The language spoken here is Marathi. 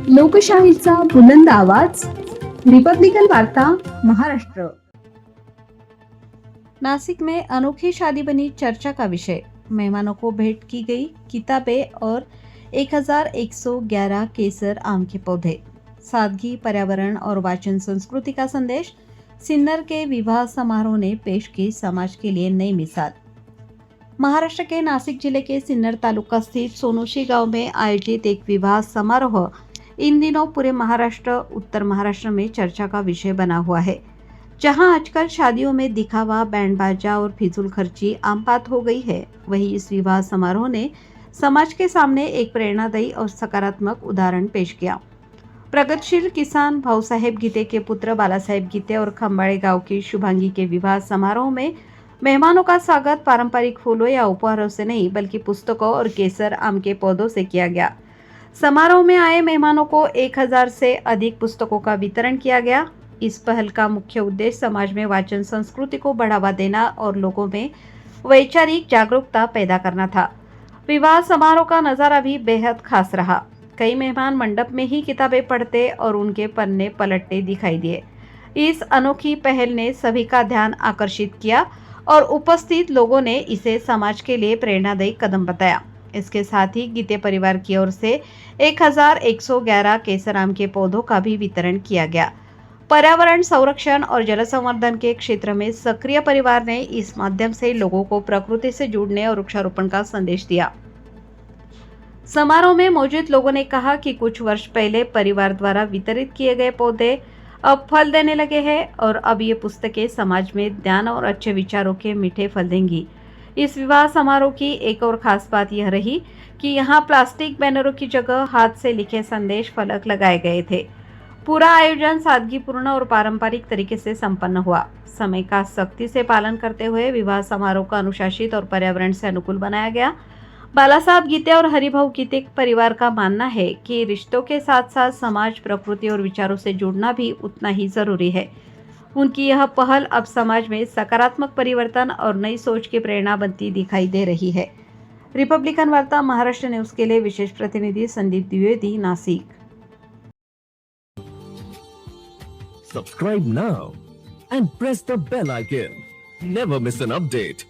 लोकशाहीचा बुलंद आवाज, रिपब्लिकन वार्ता, महाराष्ट्र। नासिक में अनोखी शादी बनी चर्चा का विषय। मेहमानों को भेंट की गई किताबें और 1111 केसर आम के पौधे। सादगी, पर्यावरण और वाचन संस्कृति का संदेश। सिन्नर के विवाह समारोह ने पेश की समाज के लिए नई मिसाल। महाराष्ट्र के नासिक जिले के सिन्नर तालुका स्थित सोनोशी गांव में आयोजित एक विवाह समारोह इन दिनों पूरे महाराष्ट्र, उत्तर महाराष्ट्र में चर्चा का विषय बना हुआ है। जहां आजकल शादियों में दिखावा, बैंड बाजा और फिजूल खर्ची आम बात हो गई है, वहीं इस विवाह समारोह ने समाज के सामने एक प्रेरणादायी और सकारात्मक उदाहरण पेश किया। प्रगतिशील किसान भाऊसाहेब गीते के पुत्र बालासाहेब गीते और खंबाळे गांव की शुभांगी के विवाह समारोह में मेहमानों का स्वागत पारंपरिक फूलों या उपहारों से नहीं, बल्कि पुस्तकों और केसर आम के पौधों से किया गया। समारोह में आए मेहमानों को 1000 से अधिक पुस्तकों का वितरण किया गया। इस पहल का मुख्य उद्देश्य समाज में वाचन संस्कृति को बढ़ावा देना और लोगों में वैचारिक जागरूकता पैदा करना था। विवाह समारोह का नजारा भी बेहद खास रहा। कई मेहमान मंडप में ही किताबें पढ़ते और उनके पन्ने पलटते दिखाई दिए। इस अनोखी पहल ने सभी का ध्यान आकर्षित किया और उपस्थित लोगों ने इसे समाज के लिए प्रेरणादायी कदम बताया। इसके साथ ही गीते परिवार की ओर से 1111 केसर आम के पौधों का भी वितरण किया गया। पर्यावरण संरक्षण और जल संवर्धन के क्षेत्र में सक्रिय परिवार ने इस माध्यम से लोगों को प्रकृति से जुड़ने और वृक्षारोपण का संदेश दिया। समारोह में मौजूद लोगों ने कहा कि कुछ वर्ष पहले परिवार द्वारा वितरित किए गए पौधे अब फल देने लगे हैं और अब ये पुस्तकें समाज में ज्ञान और अच्छे विचारों के मीठे फल देंगी। इस विवाह समारोह की एक और खास बात यह रही कि यहाँ प्लास्टिक बैनरों की जगह हाथ से लिखे संदेश फलक लगाए गए थे। पूरा आयोजन सादगीपूर्ण और पारंपरिक तरीके से संपन्न हुआ। समय का सख्ती से पालन करते हुए विवाह समारोह का अनुशासित और पर्यावरण से अनुकूल बनाया गया। बालासाहब गीते और हरिभाऊ गीते परिवार का मानना है कि रिश्तों के साथ साथ समाज, प्रकृति और विचारों से जुड़ना भी उतना ही जरूरी है। उनकी यह पहल अब समाज में सकारात्मक परिवर्तन और नई सोच की प्रेरणा बनती दिखाई दे रही है। रिपब्लिकन वार्ता महाराष्ट्र न्यूज के लिए विशेष प्रतिनिधि Sandeep Dwivedi, Nashik. Subscribe now and press the bell icon. Never miss an update.